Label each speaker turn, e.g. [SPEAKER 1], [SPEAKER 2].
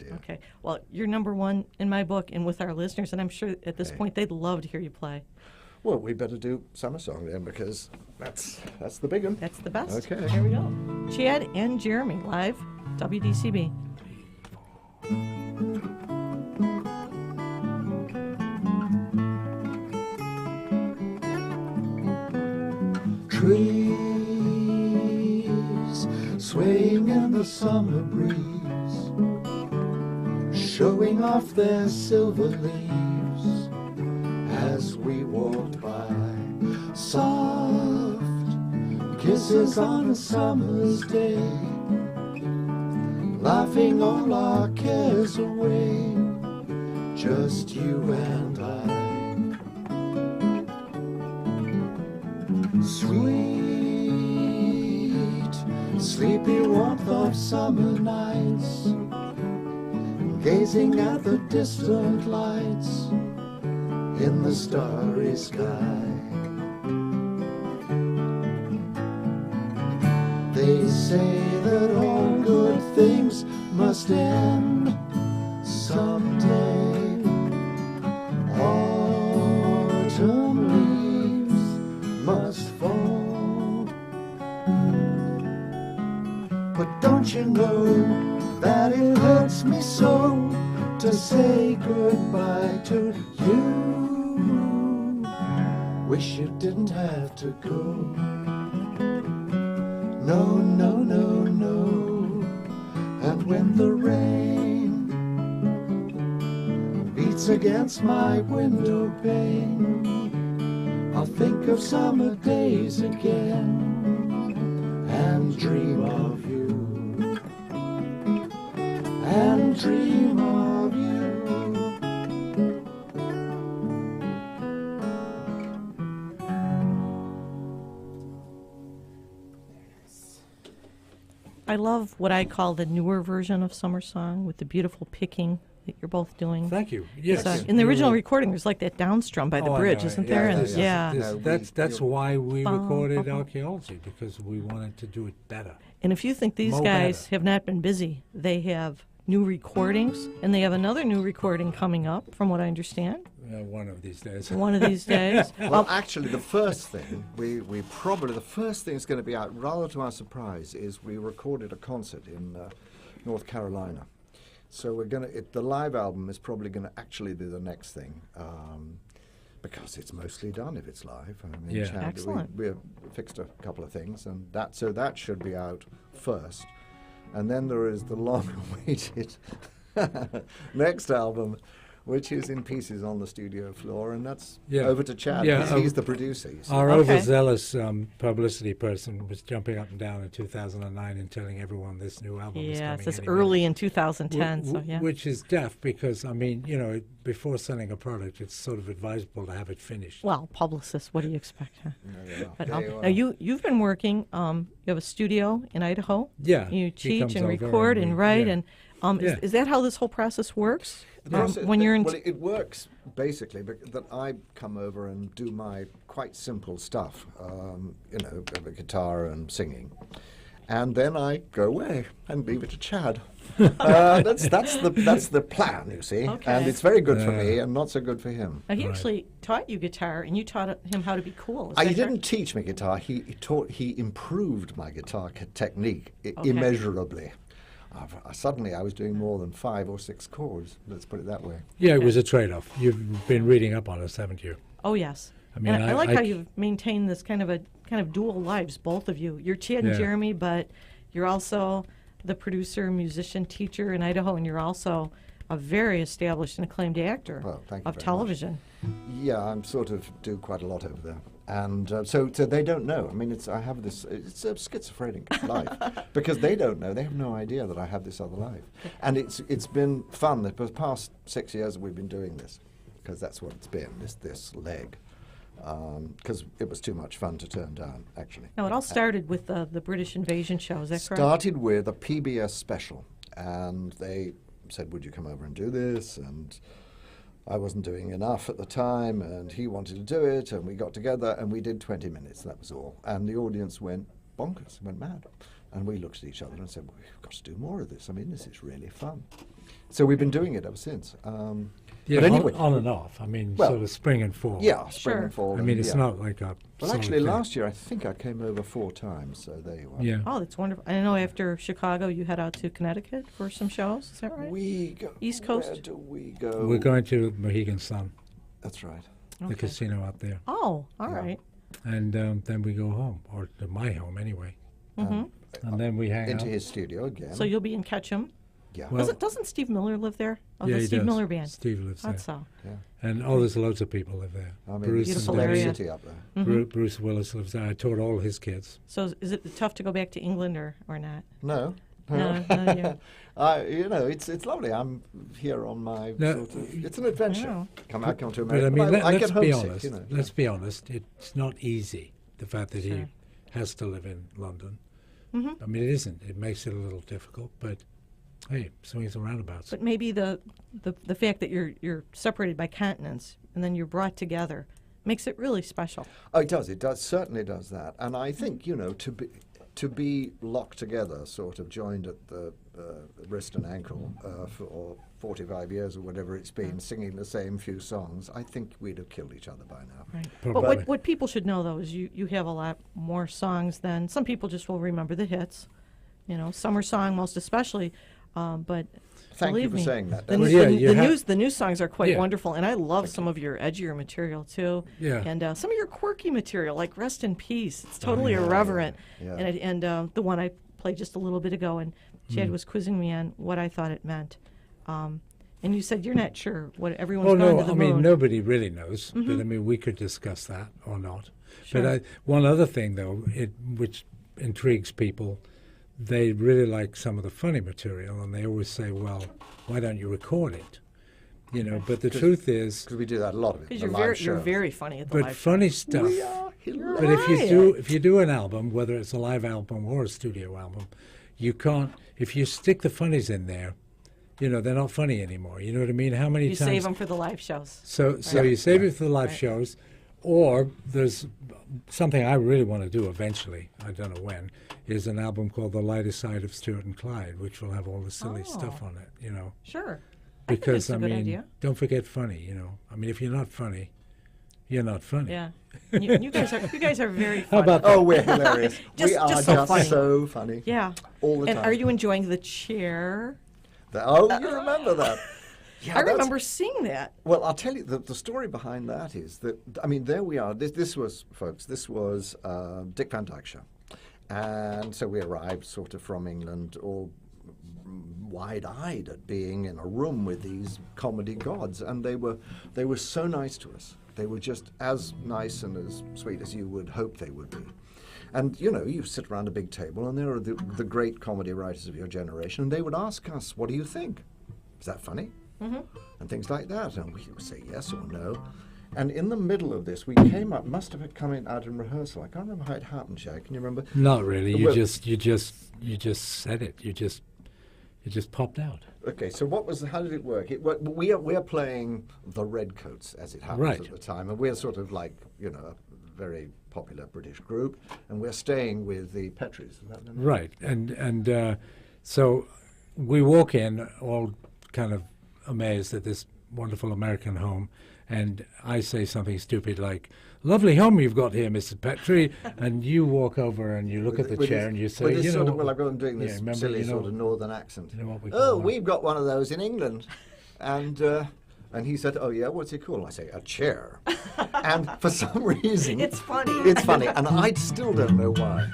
[SPEAKER 1] idea.
[SPEAKER 2] Okay. Well, you're number one in my book and with our listeners, and I'm sure at this point they'd love to hear you play.
[SPEAKER 1] Well, we better do Summer Song then, because that's the big one.
[SPEAKER 2] That's the best.
[SPEAKER 1] Okay.
[SPEAKER 2] Here we go. Chad and Jeremy, live, WDCB.
[SPEAKER 3] Trees swaying in the summer breeze, showing off their silver leaves as we walked by. Soft kisses on a summer's day, laughing all our cares away, just you and I. Sweet, sleepy warmth of summer nights, gazing at the distant lights in the starry sky. They say that all good things must end someday. Autumn leaves must fall. But don't you know that it hurts me so to say goodbye to you? Wish you didn't have to go. No, no, no, no. And when the rain beats against my window pane, I'll think of summer days again and dream of you, and dream of you.
[SPEAKER 2] I love what I call the newer version of Summer Song with the beautiful picking that you're both doing.
[SPEAKER 4] Thank you. Yes.
[SPEAKER 2] In the original recording, there's like that downstrum by the bridge, isn't there? And
[SPEAKER 4] That's why we recorded Archaeology, because we wanted to do it better.
[SPEAKER 2] And if you think these guys have not been busy, they have new recordings, and they have another new recording coming up, from what I understand.
[SPEAKER 4] One of these days.
[SPEAKER 2] One of these days.
[SPEAKER 1] Well, actually, the first thing, the first thing that's going to be out, rather to our surprise, is we recorded a concert in North Carolina. So the live album is probably going to actually be the next thing, because it's mostly done if it's live. I mean,
[SPEAKER 2] Excellent.
[SPEAKER 1] We fixed a couple of things, and that should be out first. And then there is the long-awaited next album, which is in pieces on the studio floor, and that's over to Chad, because he's the producer. You see.
[SPEAKER 4] Our overzealous publicity person was jumping up and down in 2009 and telling everyone this new album was coming.
[SPEAKER 2] Yes, it's early in 2010.
[SPEAKER 4] Which is deaf, because, I mean, before selling a product, it's sort of advisable to have it finished.
[SPEAKER 2] Well, publicists, what do you expect? Huh? But
[SPEAKER 1] now
[SPEAKER 2] you've been working. You have a studio in Idaho.
[SPEAKER 4] Yeah.
[SPEAKER 2] You teach and record and write, and is that how this whole process works? When you're
[SPEAKER 1] well, it works basically that I come over and do my quite simple stuff, the guitar and singing, and then I go away and leave it to Chad. That's the plan, you see, and it's very good for me and not so good for him.
[SPEAKER 2] Now, he actually taught you guitar, and you taught him how to be cool.
[SPEAKER 1] He didn't teach me guitar. He improved my guitar technique immeasurably. Suddenly I was doing more than 5 or 6 chords, let's put it that way.
[SPEAKER 4] Yeah, it was a trade-off. You've been reading up on us, haven't you?
[SPEAKER 2] Oh, yes.
[SPEAKER 4] I mean,
[SPEAKER 2] I like how you've maintained this kind of dual lives, both of you. You're Chad and Jeremy, but you're also the producer, musician, teacher in Idaho, and you're also a very established and acclaimed actor of television.
[SPEAKER 1] Yeah, I'm sort of do quite a lot over there. And so they don't know. I mean, it's a schizophrenic life, because they don't know. They have no idea that I have this other life. And it's been fun. The past 6 years we've been doing this, because that's what it's been, this leg. Because it was too much fun to turn down, actually.
[SPEAKER 2] Now, it all started with the British invasion show, is that correct?
[SPEAKER 1] Started with a PBS special, and they said, would you come over and do this? And I wasn't doing enough at the time, and he wanted to do it, and we got together, and we did 20 minutes, that was all. And the audience went bonkers, went mad. And we looked at each other and said, well, we've got to do more of this. I mean, this is really fun. So we've been doing it ever since.
[SPEAKER 4] Yeah,
[SPEAKER 1] but anyway,
[SPEAKER 4] on and off. I mean,
[SPEAKER 1] well,
[SPEAKER 4] sort of spring and fall.
[SPEAKER 1] yeah, spring
[SPEAKER 2] Sure.
[SPEAKER 1] and fall.
[SPEAKER 4] I mean,
[SPEAKER 1] and,
[SPEAKER 4] it's
[SPEAKER 1] yeah.
[SPEAKER 4] not like a.
[SPEAKER 1] Well,
[SPEAKER 4] solid
[SPEAKER 1] actually,
[SPEAKER 4] thing.
[SPEAKER 1] last year I think I came over 4 times, so there you are.
[SPEAKER 4] Yeah.
[SPEAKER 2] Oh, that's wonderful. I know after Chicago, you head out to Connecticut for some shows. Is that right?
[SPEAKER 1] We go.
[SPEAKER 2] East Coast?
[SPEAKER 1] Where do we go?
[SPEAKER 4] We're going to Mohegan Sun,
[SPEAKER 1] That's right.
[SPEAKER 4] the
[SPEAKER 2] Okay.
[SPEAKER 4] casino out there,
[SPEAKER 2] Oh, all
[SPEAKER 1] Yeah.
[SPEAKER 2] right.
[SPEAKER 4] and then we go home, or to my home anyway,
[SPEAKER 2] Mm-hmm.
[SPEAKER 4] and then we hang
[SPEAKER 1] Into
[SPEAKER 4] out.
[SPEAKER 1] his studio again.
[SPEAKER 2] So you'll be in Ketchum.
[SPEAKER 1] yeah.
[SPEAKER 4] Well,
[SPEAKER 2] Doesn't Steve Miller live there? Oh,
[SPEAKER 4] yeah,
[SPEAKER 2] the
[SPEAKER 4] he
[SPEAKER 2] Steve
[SPEAKER 4] does.
[SPEAKER 2] Miller Band.
[SPEAKER 4] Steve lives there,
[SPEAKER 2] That's so.
[SPEAKER 1] yeah.
[SPEAKER 4] and there's loads of people live there.
[SPEAKER 1] I mean,
[SPEAKER 4] Bruce
[SPEAKER 1] it's a
[SPEAKER 2] Beautiful
[SPEAKER 1] big
[SPEAKER 2] area.
[SPEAKER 1] city up there.
[SPEAKER 2] Mhm.
[SPEAKER 4] Bruce Willis lives there. I taught all his kids.
[SPEAKER 2] So is it tough to go back to England or not?
[SPEAKER 1] No.
[SPEAKER 2] No, yeah.
[SPEAKER 1] You know, it's lovely. I'm here on my
[SPEAKER 4] No,
[SPEAKER 1] sort of. It's an adventure.
[SPEAKER 2] Wow.
[SPEAKER 1] Come to America.
[SPEAKER 4] But I mean,
[SPEAKER 1] I
[SPEAKER 4] let's
[SPEAKER 1] get
[SPEAKER 4] be
[SPEAKER 1] homesick,
[SPEAKER 4] honest.
[SPEAKER 1] you know.
[SPEAKER 4] Let's be honest. It's not easy. The fact that he
[SPEAKER 2] Sure.
[SPEAKER 4] has to live in London.
[SPEAKER 2] Mhm.
[SPEAKER 4] I mean, it isn't. It makes it a little difficult, but hey, swings and roundabouts.
[SPEAKER 2] But maybe the fact that you're separated by continents and then you're brought together makes it really special.
[SPEAKER 1] Oh, it does. It does. Certainly does that. And I think, you know, to be locked together, sort of joined at the wrist and ankle for 45 years or whatever it's been, singing the same few songs, I think we'd have killed each other by now.
[SPEAKER 2] Right.
[SPEAKER 4] Probably.
[SPEAKER 2] But what people should know though is you have a lot more songs than some people just will remember the hits. You know, Summer Song most especially. But
[SPEAKER 1] Thank you
[SPEAKER 2] believe
[SPEAKER 1] for
[SPEAKER 2] me,
[SPEAKER 1] saying that.
[SPEAKER 2] The,
[SPEAKER 4] Well,
[SPEAKER 2] the-
[SPEAKER 4] yeah,
[SPEAKER 2] the
[SPEAKER 4] you have-
[SPEAKER 2] the new songs are quite
[SPEAKER 4] Yeah.
[SPEAKER 2] wonderful, and I love some of your edgier material too.
[SPEAKER 4] Yeah.
[SPEAKER 2] And some of your quirky material, like "Rest in Peace." It's totally
[SPEAKER 1] yeah,
[SPEAKER 2] irreverent.
[SPEAKER 1] yeah.
[SPEAKER 2] And the one I played just a little bit ago, and Chad
[SPEAKER 4] Mm.
[SPEAKER 2] was quizzing me on what I thought it meant. And you said you're not sure what everyone's
[SPEAKER 4] Well,
[SPEAKER 2] gone
[SPEAKER 4] no,
[SPEAKER 2] to the
[SPEAKER 4] I
[SPEAKER 2] moon.
[SPEAKER 4] mean, nobody really knows. But I mean, we could discuss that or not.
[SPEAKER 2] Sure.
[SPEAKER 4] But one other thing, though, which intrigues people, they really like some of the funny material, and they always say, well, why don't you record it? You know, but the truth is,
[SPEAKER 1] Because we do that a lot of it.
[SPEAKER 2] Because
[SPEAKER 1] the
[SPEAKER 2] you're
[SPEAKER 1] live
[SPEAKER 2] you're
[SPEAKER 1] show.
[SPEAKER 2] very funny at the
[SPEAKER 4] but
[SPEAKER 2] live show.
[SPEAKER 4] funny stuff.
[SPEAKER 1] We are hilarious.
[SPEAKER 4] But if you do an album, whether it's a live album or a studio album, you can't. If you stick the funnies in there, you know they're not funny anymore. You know what I mean? How many
[SPEAKER 2] You
[SPEAKER 4] times?
[SPEAKER 2] save them for the live shows.
[SPEAKER 4] So
[SPEAKER 1] Right.
[SPEAKER 4] you save it for the live
[SPEAKER 2] Right.
[SPEAKER 4] shows, or there's something I really want to do eventually. I don't know when. Is an album called The Lighter Side of Stuart and Clyde, which will have all the silly stuff
[SPEAKER 2] Oh.
[SPEAKER 4] on it. You know,
[SPEAKER 2] Sure.
[SPEAKER 4] because
[SPEAKER 2] I think that's a good
[SPEAKER 4] mean,
[SPEAKER 2] idea.
[SPEAKER 4] don't forget funny. You know, I mean, if you're not funny, you're not funny.
[SPEAKER 2] Yeah. You guys are very funny.
[SPEAKER 4] How about
[SPEAKER 1] Oh, we're hilarious.
[SPEAKER 2] Just-
[SPEAKER 1] we are
[SPEAKER 2] just so funny.
[SPEAKER 1] so funny.
[SPEAKER 2] Yeah.
[SPEAKER 1] All the
[SPEAKER 2] And
[SPEAKER 1] time.
[SPEAKER 2] are you enjoying the chair?
[SPEAKER 1] Oh, you remember that? Yeah,
[SPEAKER 2] I
[SPEAKER 1] that's-
[SPEAKER 2] remember seeing that.
[SPEAKER 1] Well, I'll tell you, the story behind that is that, I mean, there we are. This was, folks, this was Dick Van Dyke Show. And so we arrived sort of from England, all wide-eyed at being in a room with these comedy gods. And they were so nice to us. They were just as nice and as sweet as you would hope they would be. And, you know, you sit around a big table, and there are the great comedy writers of your generation, and they would ask us, what do you think? Is that funny?
[SPEAKER 2] Mm-hmm.
[SPEAKER 1] And things like that. And we would say yes or no. And in the middle of this, we came up, must have come in out in rehearsal. I can't remember how it happened, Jack. Can you remember?
[SPEAKER 4] Not really. You
[SPEAKER 1] Well-
[SPEAKER 4] just said it. You just popped out.
[SPEAKER 1] Okay, so how did it work? We are playing the Redcoats, as it happens
[SPEAKER 4] Right.
[SPEAKER 1] at the time. And we're sort of like, you know, a very popular British group. And we're staying with the Petries. Is that the name?
[SPEAKER 4] Right, and so we walk in all kind of amazed at this wonderful American home, and I say something stupid like, "Lovely home you've got here, Mrs. Petrie," and you walk over and you look at the
[SPEAKER 1] With
[SPEAKER 4] chair
[SPEAKER 1] this-
[SPEAKER 4] and you say,
[SPEAKER 1] with this
[SPEAKER 4] "You know,
[SPEAKER 1] sort of,
[SPEAKER 4] what-
[SPEAKER 1] well, I'm doing
[SPEAKER 4] yeah,
[SPEAKER 1] this
[SPEAKER 4] remember,
[SPEAKER 1] silly
[SPEAKER 4] you know,
[SPEAKER 1] sort of northern accent.
[SPEAKER 4] you know what we
[SPEAKER 1] Oh,
[SPEAKER 4] call
[SPEAKER 1] we've got one of those in England. And he said, oh, yeah, what's it called? I say, a chair. And for some reason...
[SPEAKER 2] It's funny.
[SPEAKER 1] It's funny, and I still don't know why.